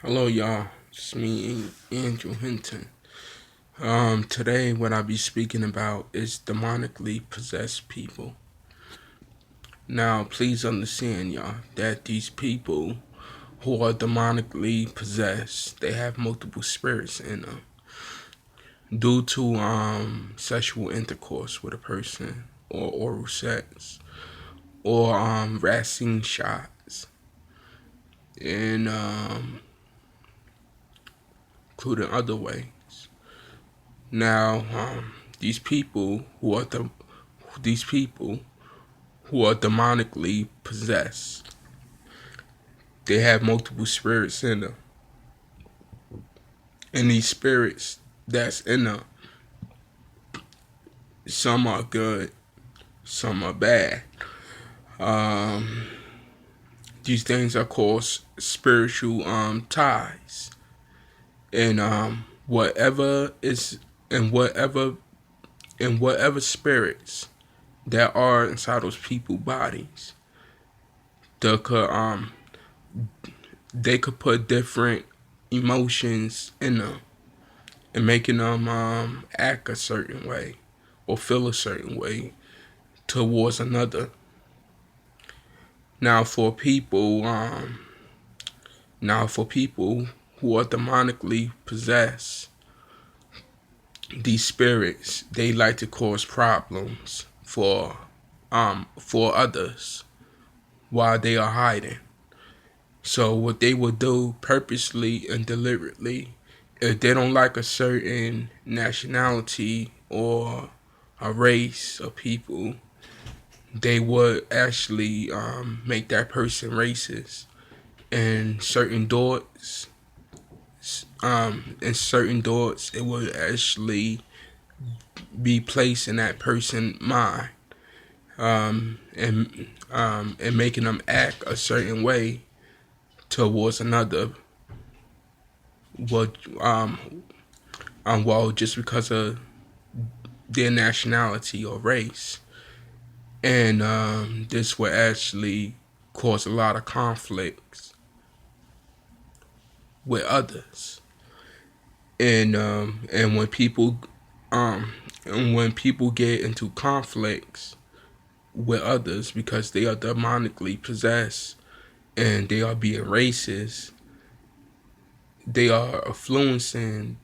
Hello, y'all. It's me, Andrew Hinton. Today, what I'll be speaking about is demonically possessed people. Now, please understand, y'all, that these people who are demonically possessed, they have multiple spirits in them due to sexual intercourse with a person, or oral sex, or vaccine shots, and including other ways. Now, these people who are these people who are demonically possessed, they have multiple spirits in them, and these spirits that's in them, some are good, some are bad. Um, these things are called spiritual ties, and whatever is and whatever spirits that are inside those people bodies, they could put different emotions in them and making them act a certain way or feel a certain way towards another. Now for people, who are demonically possessed, these spirits, they like to cause problems for others while they are hiding. So what they will do purposely and deliberately, if they don't like a certain nationality or a race of people, they would actually make that person racist. And certain thoughts, it would actually be placed in that person's mind, and making them act a certain way towards another. What well, just because of their nationality or race, and this will actually cause a lot of conflicts with others. And um when people get into conflicts with others because they are demonically possessed and they are being racist, they are influencing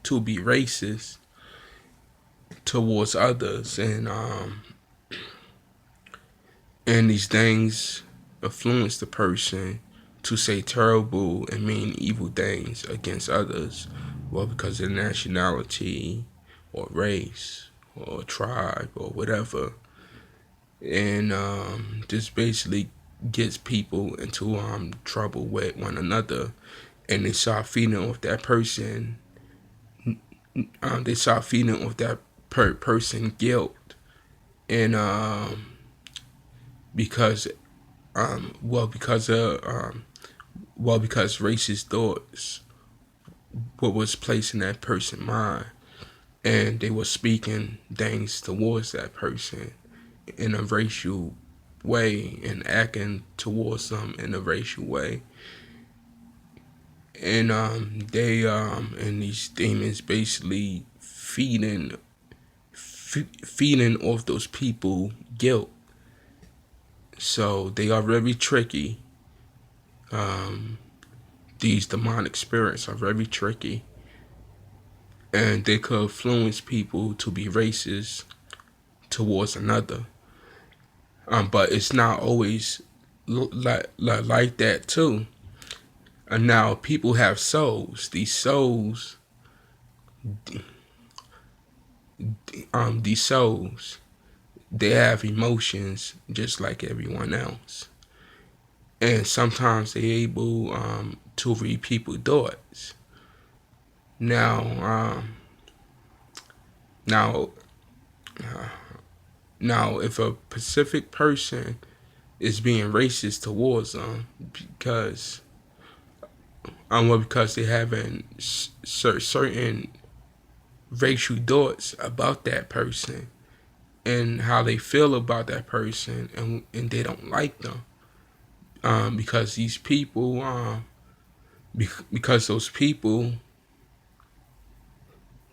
to be racist towards others, and these things influence the person to say terrible and mean evil things against others, well, because of their nationality or race or tribe or whatever. And this basically gets people into trouble with one another, and they start feeding off that person. They start feeding off that person guilt, and because because of because racist thoughts what was placed in that person's mind, and they were speaking things towards that person in a racial way and acting towards them in a racial way, and they and these demons basically feeding off those people guilt. So they are very tricky. Um, these demonic spirits are very tricky, and they could influence people to be racist towards another. But it's not always like that too. And now people have souls. These souls, they have emotions just like everyone else, and sometimes they're able to read people's thoughts. Now, now, now, if a specific person is being racist towards them because they having certain racial thoughts about that person and how they feel about that person, and they don't like them, because these people because those people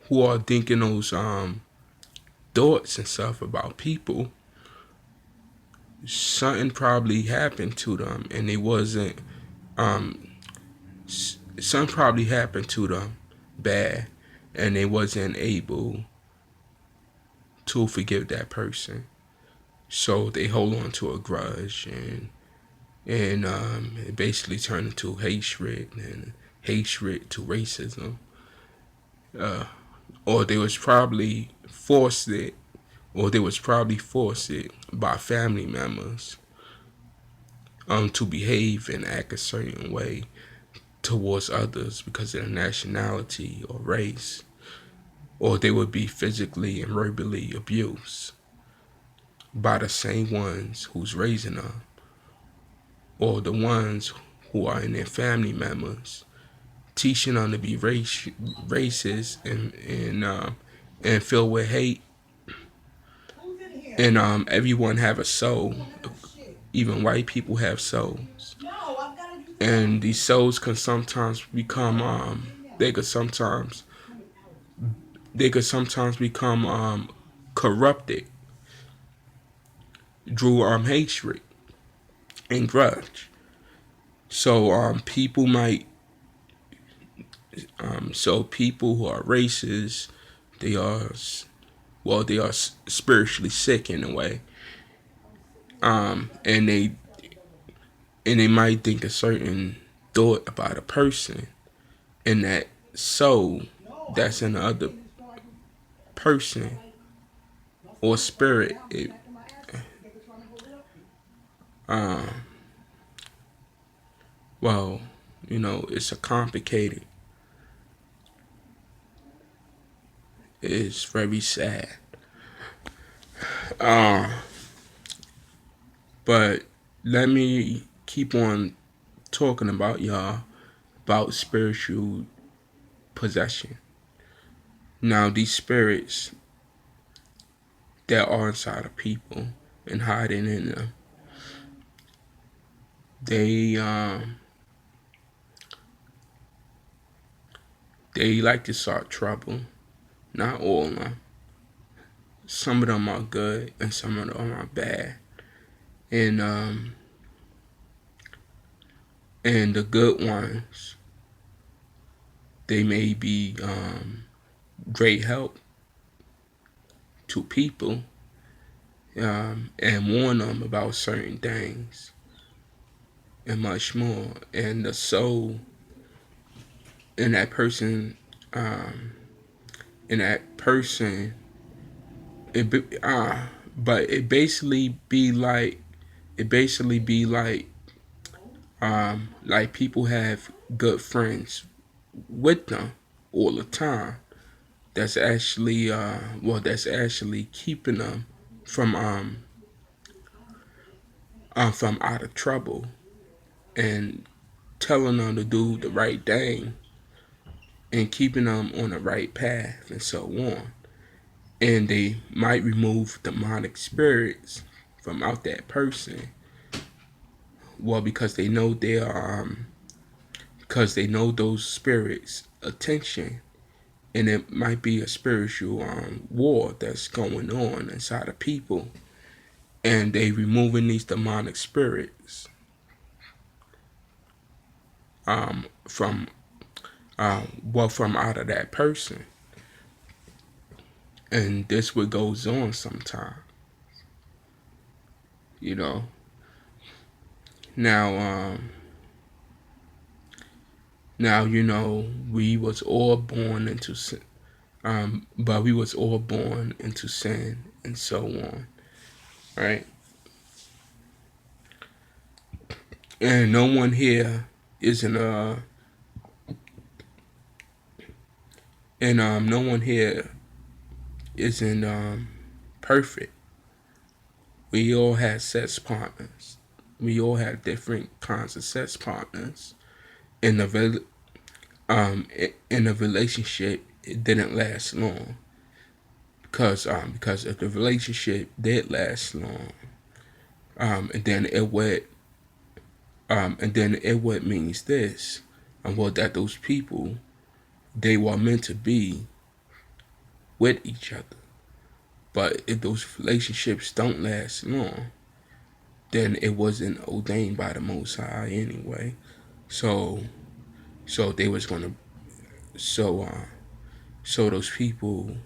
who are thinking those thoughts and stuff about people, something probably happened to them, and they wasn't um something probably happened to them bad, and they wasn't able to forgive that person. So they hold on to a grudge, and it basically turned into hatred, and hatred to racism. Or they was probably forced it, or they was probably forced it by family members to behave and act a certain way towards others because of their nationality or race, or they would be physically and verbally abused by the same ones who's raising them, or the ones who are in their family members, teaching them to be racist and filled with hate. And everyone have a soul. Even white people have souls, and these souls can sometimes become they could sometimes become corrupted through hatred and grudge. So people might so people who are racist, they are they are spiritually sick in a way, and they might think a certain thought about a person, and that soul that's in the other person or spirit, um, well, it's a complicated. It's very sad. Uh, but let me keep on talking about y'all about spiritual possession. Now, these spirits that are inside of people and hiding in them, they like to start trouble. Not all of them. Some of them are good and some of them are bad. And and the good ones, they may be great help to people, and warn them about certain things and much more. And the soul in that person, um, in that person, but it basically be like people have good friends with them all the time. That's actually keeping them from from out of trouble, and telling them to do the right thing and keeping them on the right path and so on. And they might remove demonic spirits from out that person. Well, because they know because they know those spirits' attention, and it might be a spiritual war that's going on inside of people, and they removing these demonic spirits from from out of that person. And this what goes on sometimes, you know. Now we was all born into sin, but we was all born into sin and so on, right? And no one here isn't no one here isn't perfect. We all had sex partners. We all had different kinds of sex partners. In the in a relationship, it didn't last long because if the relationship did last long, and then it would means this. and well, that those people, they were meant to be with each other. But if those relationships don't last long, then it wasn't ordained by the Most High anyway. So, so they was gonna, so so those people,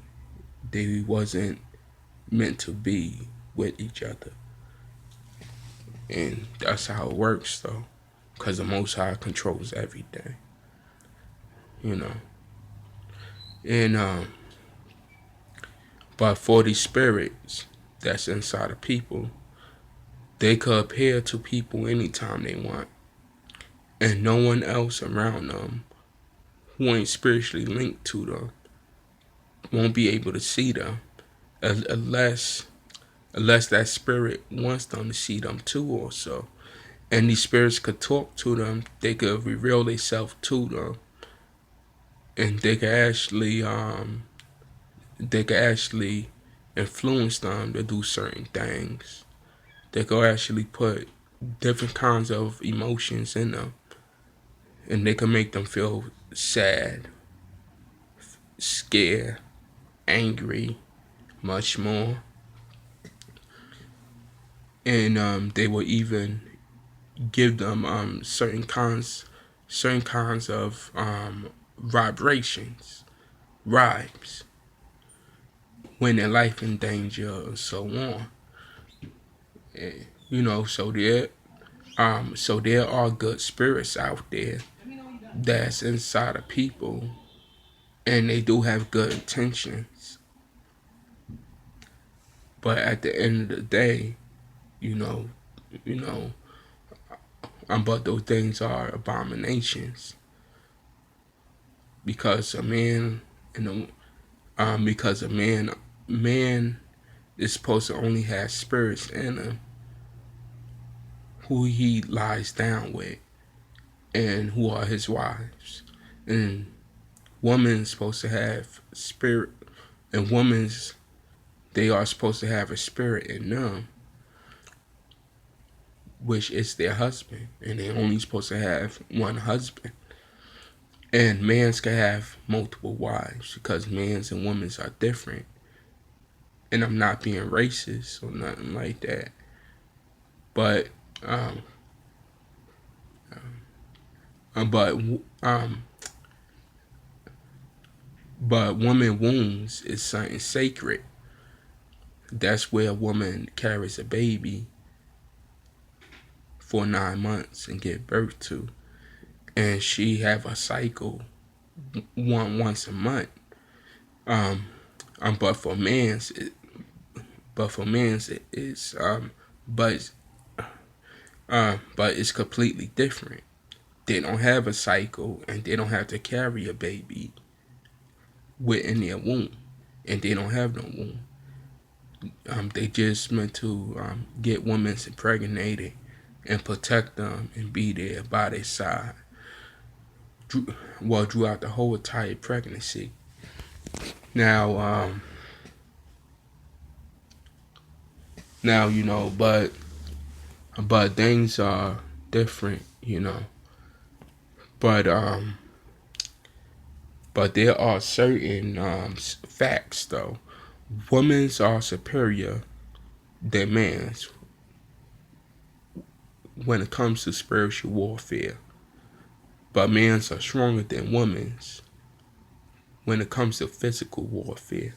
they wasn't meant to be with each other, and that's how it works though, because the Most High controls everything, you know. And but for these spirits that's inside of people, they could appear to people anytime they want, and no one else around them who ain't spiritually linked to them won't be able to see them unless that spirit wants them to see them too also. And these spirits could talk to them, they could reveal themselves to them, and they could actually influence them to do certain things. They could actually put different kinds of emotions in them, and they can make them feel sad, scared, angry, much more. And they will even give them certain kinds of vibrations, vibes, when their life in danger and so on. You know, so there are good spirits out there that's inside of people, and they do have good intentions. But at the end of the day, you know, you know, but those things are abominations, because a man and because man is supposed to only have spirits in him who he lies down with and who are his wives. And woman's supposed to have spirit, and woman's, they are supposed to have a spirit in them, which is their husband, and they're only supposed to have one husband. And mans can have multiple wives because mans and women's are different. And I'm not being racist or nothing like that, but um, um but um, but woman wombs is something sacred. That's where a woman carries a baby for 9 months and give birth to, and she have a cycle once a month. Um, but for men's, it is but but it's completely different. They don't have a cycle, and they don't have to carry a baby within their womb, and they don't have no womb. They just meant to get women impregnated and protect them and be there by their side. Throughout the whole entire pregnancy. Now, you know, but things are different, you know. But but there are certain facts though. Women's are superior than men's when it comes to spiritual warfare, but men's are stronger than women's when it comes to physical warfare.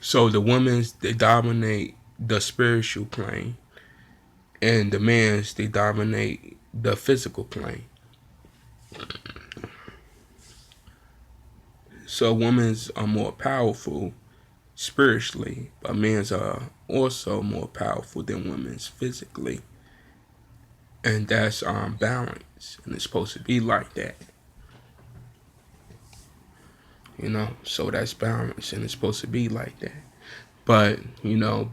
So the women's, they dominate the spiritual plane, and the men's, they dominate the physical plane. So women's are more powerful spiritually, but men's are also more powerful than women's physically. And that's balance, and it's supposed to be like that. You know, so that's balance, and it's supposed to be like that. But you know,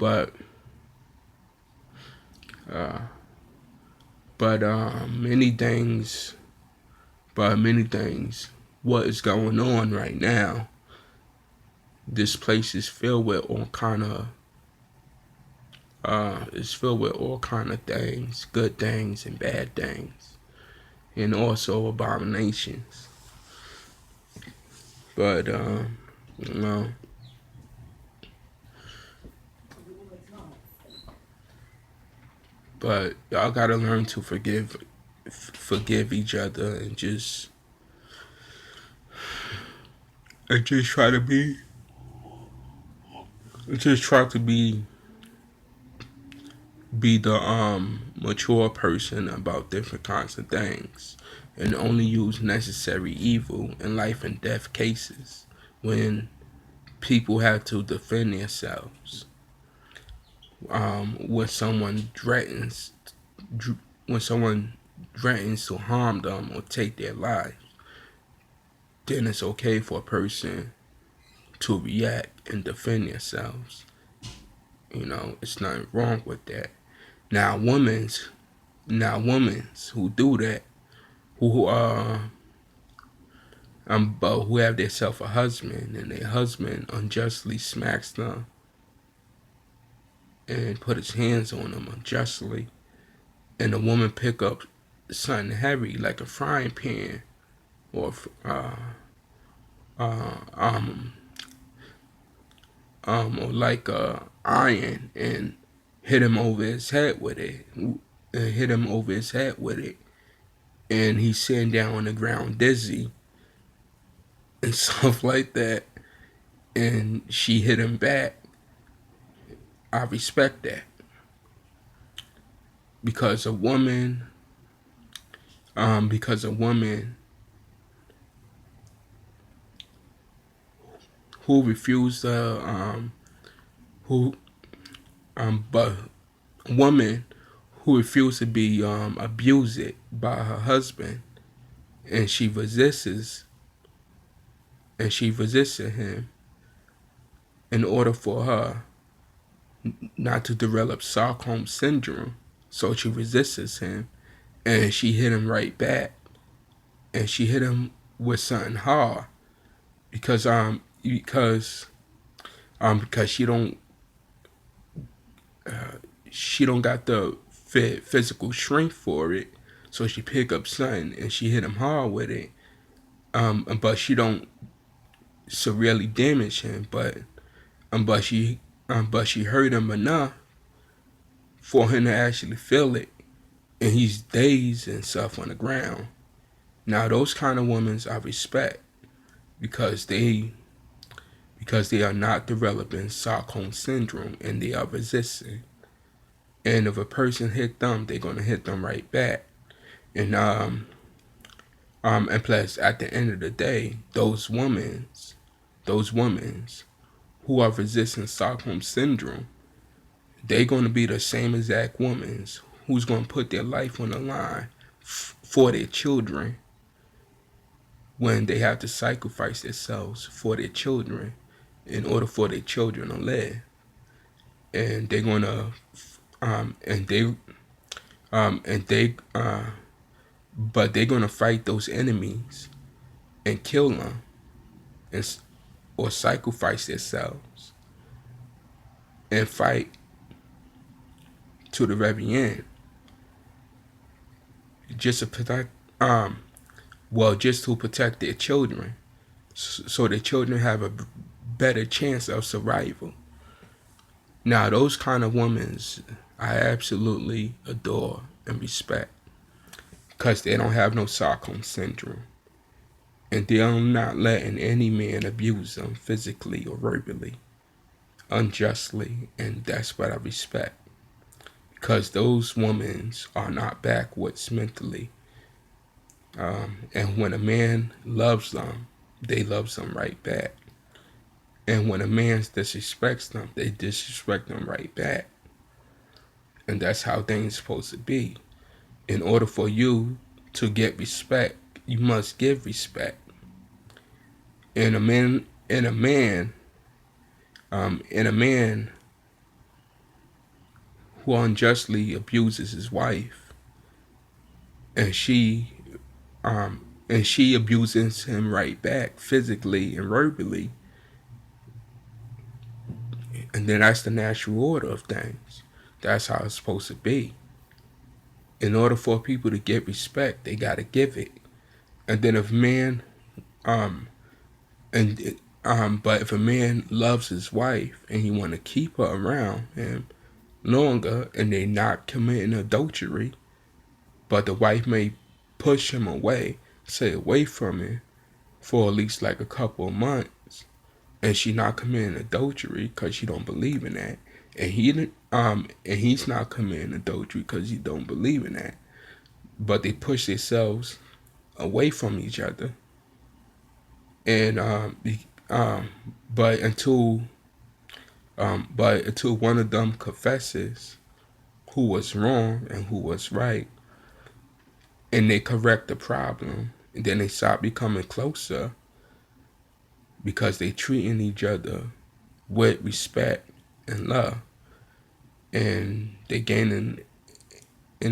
uh, many things, what is going on right now? This place is filled with all kind of it's filled with all kind of things, good things and bad things. and also abominations. But you know, but y'all gotta learn to forgive each other, and just try to be, just try to be the mature person about different kinds of things, and only use necessary evil in life and death cases when people have to defend themselves. When someone threatens, when someone threatens to harm them or take their life, then it's okay for a person to react and defend themselves. You know, it's nothing wrong with that. Now, women's who do that, who but who have themselves a husband and their husband unjustly smacks them and put his hands on them unjustly, and the woman pick up something heavy like a frying pan or uh, um, or like a iron and hit him over his head with it, and he's sitting down on the ground dizzy and stuff like that, and she hit him back. I respect that because a woman who refused to who but a woman who refused to be abused by her husband, and she resisted him in order for her not to develop Stockholm syndrome. So she resists him, and she hit him right back, and she hit him with something hard because she don't got the physical strength for it. So she pick up something and she hit him hard with it. But she don't severely damage him, but she hurt him enough for him to actually feel it, and he's dazed and stuff on the ground. Now those kind of women I respect because they are not developing Stockholm syndrome and they are resisting. And if a person hit them, they're gonna hit them right back. And and plus at the end of the day, those women who are resisting Stockholm syndrome, they're gonna be the same exact women who's gonna put their life on the line for their children when they have to sacrifice themselves for their children in order for their children to live. And they're gonna and they but they're gonna fight those enemies and kill them and or sacrifice themselves and fight to the very end just to protect just to protect their children so their children have a better chance of survival. Now those kind of women I absolutely adore and respect because they don't have no Stockholm syndrome, and they're not letting any man abuse them physically or verbally unjustly, and that's what I respect because those women are not backwards mentally, and when a man loves them, they love them right back, and when a man disrespects them, they disrespect them right back, and that's how things supposed to be. In order for you to get respect, you must give respect. And a man who unjustly abuses his wife, and she abuses him right back physically and verbally, and then that's the natural order of things. That's how it's supposed to be. In order for people to get respect, they gotta give it. And then if man, um, and but if a man loves his wife and he want to keep her around him longer, and they not committing adultery, but the wife may push him away, stay away from him for at least like a couple of months, and she not committing adultery because she don't believe in that, and he's not committing adultery because he don't believe in that, but they push themselves away from each other, and um, but until but until one of them confesses who was wrong and who was right, and they correct the problem, and then they start becoming closer because they treating each other with respect and love, and they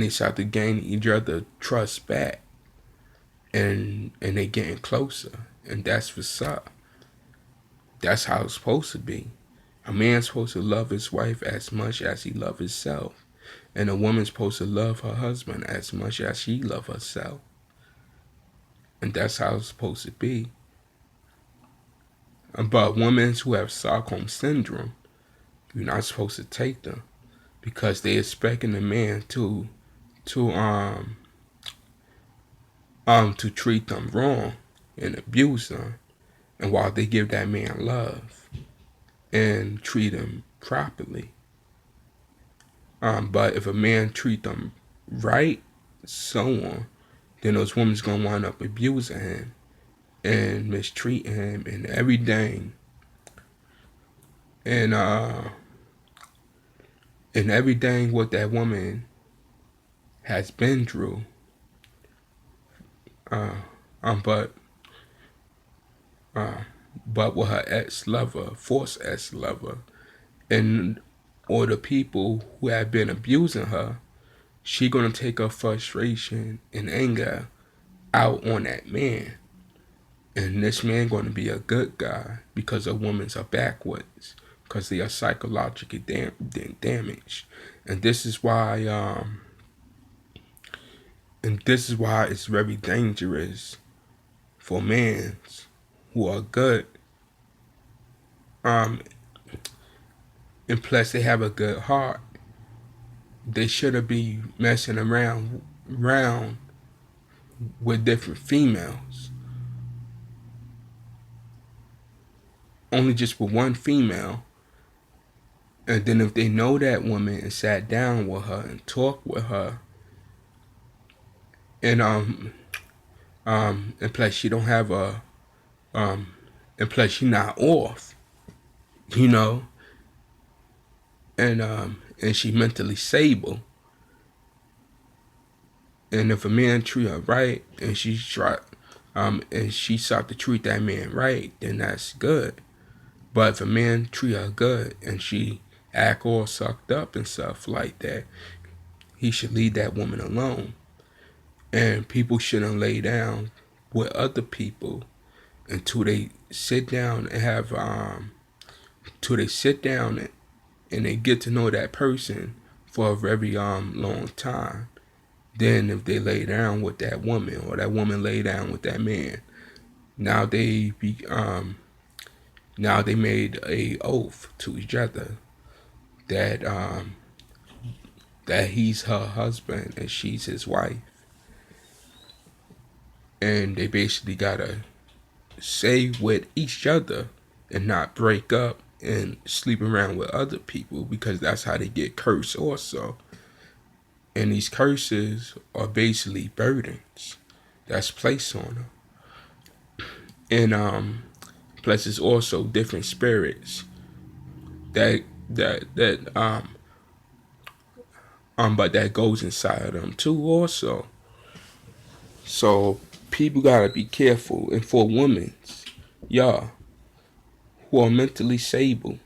start to gain each other trust back, and they getting closer, and that's what's up. That's how it's supposed to be. A man's supposed to love his wife as much as he loves himself, and a woman's supposed to love her husband as much as she loves herself, and that's how it's supposed to be. But women who have Stockholm syndrome, you're not supposed to take them because they expecting the man to um to treat them wrong and abuse them, and while they give that man love and treat him properly. But if a man treat them right, so on, then those women's gonna wind up abusing him and mistreating him and everything, and everything what that woman has been through. Uh, um, but uh, but with her ex-lover, forced ex-lover, and or the people who have been abusing her, she gonna take her frustration and anger out on that man. And this man gonna be a good guy because the women's are backwards, because they are psychologically damaged. And this is why it's very dangerous for men who are good. Um, and plus they have a good heart. They shouldn't be messing around with different females. Only just with one female. And then if they know that woman and sat down with her and talked with her, and and plus she don't have a um and plus she not off, you know, and she mentally stable. And if a man treat her right and she sought to treat that man right, then that's good. But if a man treat her good and she act all sucked up and stuff like that, he should leave that woman alone. And people shouldn't lay down with other people until they sit down and have till they sit down and they get to know that person for a very long time. Then if they lay down with that woman or that woman lay down with that man, now now they made a oath to each other that that he's her husband and she's his wife, and they basically gotta stay with each other and not break up and sleep around with other people, because that's how they get cursed also. And these curses are basically burdens that's placed on them. And plus it's also different spirits that but that goes inside of them too also. So people gotta be careful. And for women, y'all who are mentally stable,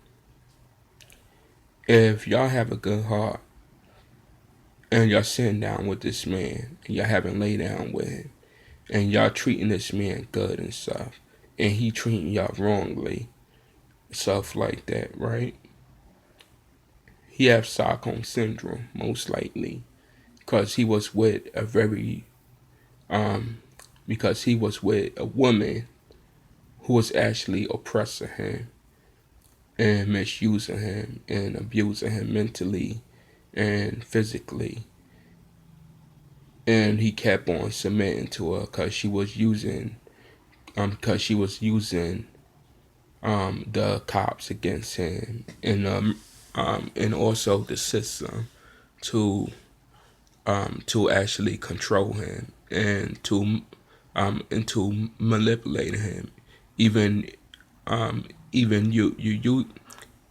if y'all have a good heart and y'all sitting down with this man and y'all haven't laid down with him and y'all treating this man good and stuff, and he treating y'all wrongly, stuff like that, right? He have Stockholm syndrome most likely, because he was with a very because he was with a woman who was actually oppressing him and misusing him and abusing him mentally and physically. And he kept on submitting to her because she was using the cops against him and also the system to to actually control him and to manipulate him, even even you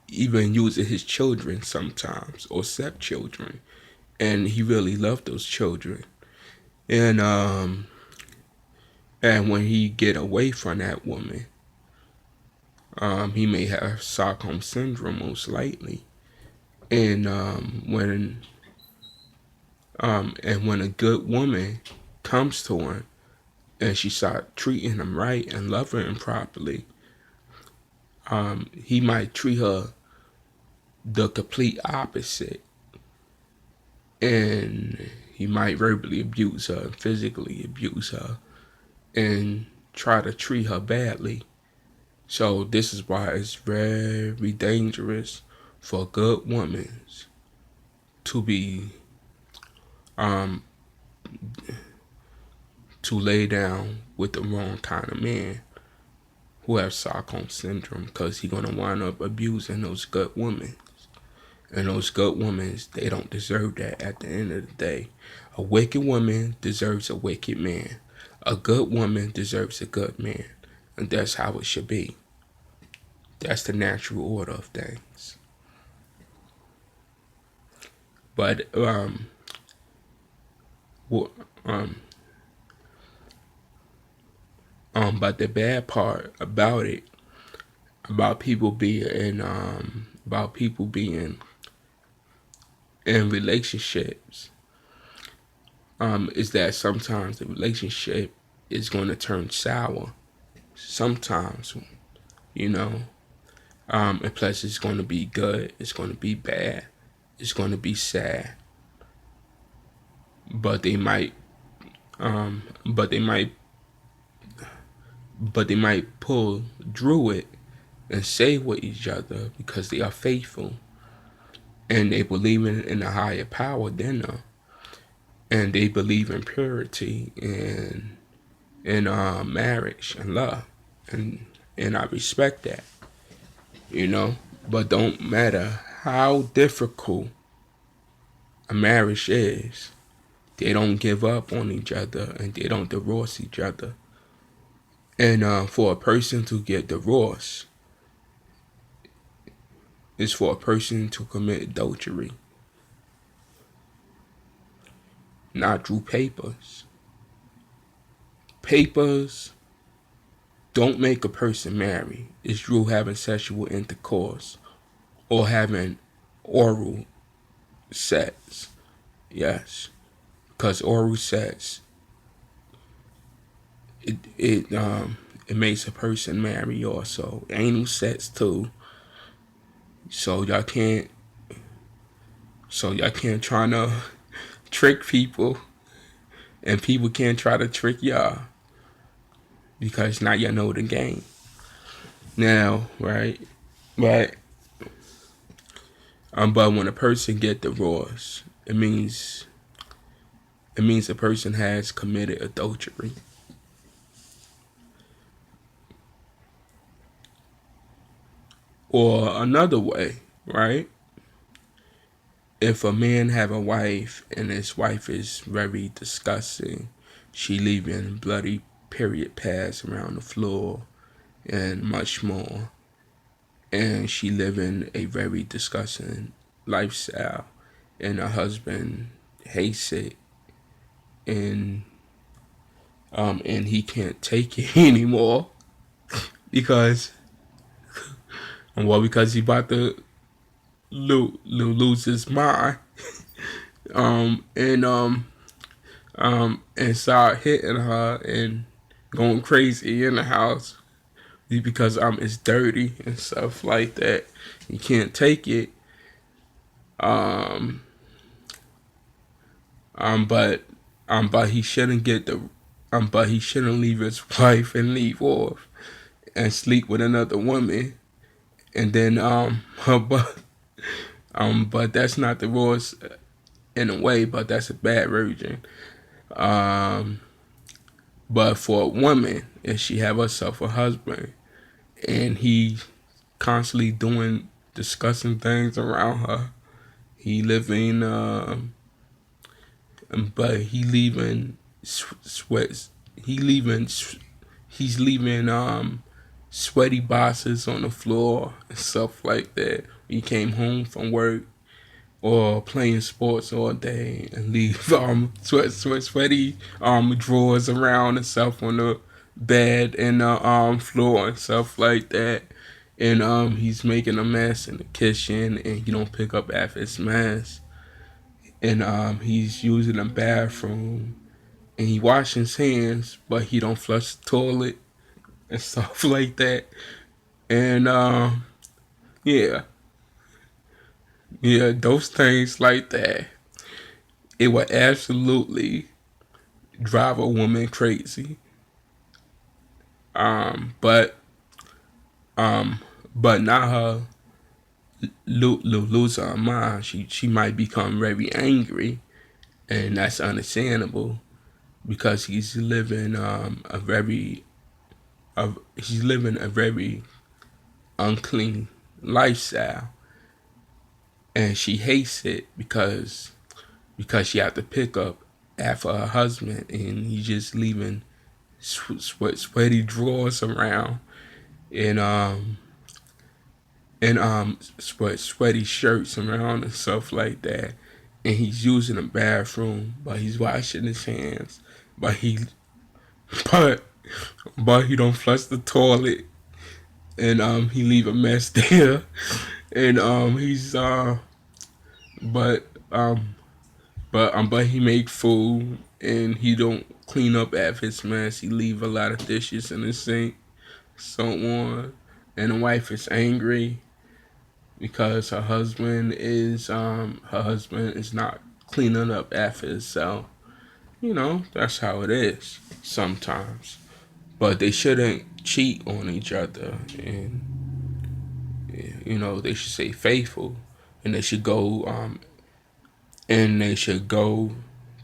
even using his children sometimes or stepchildren, and he really loved those children, and and when he get away from that woman, he may have Stockholm syndrome most likely, and when a good woman comes to him and she start treating him right and loving him properly, he might treat her the complete opposite, and he might verbally abuse her and physically abuse her and try to treat her badly. So this is why it's very dangerous for a good woman to be um to lay down with the wrong kind of man who have Stockholm syndrome, because he's gonna wind up abusing those good women. And those good women, they don't deserve that at the end of the day. A wicked woman deserves a wicked man. A good woman deserves a good man. And that's how it should be. That's the natural order of things. But but the bad part about it, about people being in relationships, is that sometimes the relationship is going to turn sour. Sometimes, you know, and plus it's going to be good, it's going to be bad, it's going to be sad. But they might, um, but they might, but they might pull through it and stay with each other because they are faithful and they believe in a higher power than them, and they believe in purity and in marriage and love, and I respect that, you know. But don't matter how difficult a marriage is, they don't give up on each other and they don't divorce each other. And for a person to get divorced is for a person to commit adultery, not through papers. Papers don't make a person marry. It's through having sexual intercourse or having oral sex. Yes, because oral sex it makes a person marry also. Anal sex too. So y'all can't try to trick people, and people can't try to trick y'all because now y'all know the game. Now, right? Right. But when a person get divorced, it means a person has committed adultery. Or another way, right? If a man have a wife and his wife is very disgusting, she leaving bloody period pads around the floor and much more, and she living a very disgusting lifestyle, and her husband hates it, and and he can't take it anymore because because he about to lose his mind, and and start hitting her and going crazy in the house because it's dirty and stuff like that. He can't take it. Um, But he shouldn't get the but he shouldn't leave his wife and leave off and sleep with another woman. And then but that's not the rules in a way, but that's a bad version. Um, but for a woman, if she have herself a husband and he constantly doing discussing things around her, he living but he leaving sweats. He leaving. He's leaving sweaty bosses on the floor and stuff like that. He came home from work or playing sports all day and leave sweaty drawers around and stuff on the bed and the floor and stuff like that. And he's making a mess in the kitchen and he don't pick up after his mess. And he's using the bathroom and he washing his hands, but he don't flush the toilet and stuff like that. And yeah, yeah, those things like that, it would absolutely drive a woman crazy. But um, but not her lose her mind. She might become very angry, and that's understandable because he's living a very unclean lifestyle, and she hates it because she had to pick up after her husband, and he's just leaving sweaty drawers around and sweaty shirts around and stuff like that. And he's using the bathroom, but he's washing his hands, but but but he don't flush the toilet, and he leave a mess there, and he's but but he make food and he don't clean up after his mess. He leave a lot of dishes in the sink, so on. And the wife is angry because her husband is not cleaning up after himself. That's how it is sometimes. But they shouldn't cheat on each other, and they should stay faithful, and they should go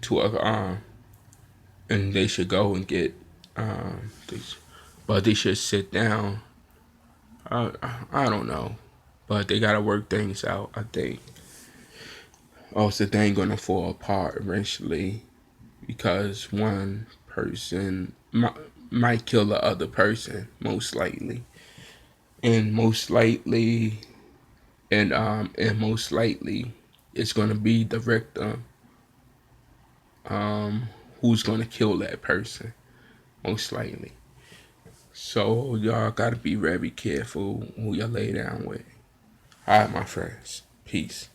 to a and they should go and get but they should sit down. I don't know, but they gotta work things out, I think. Also, they ain't gonna fall apart eventually because one person might kill the other person, most likely, and most likely it's gonna be the victim who's gonna kill that person, most likely. So y'all gotta be very careful who you lay down with. All right, my friends. Peace.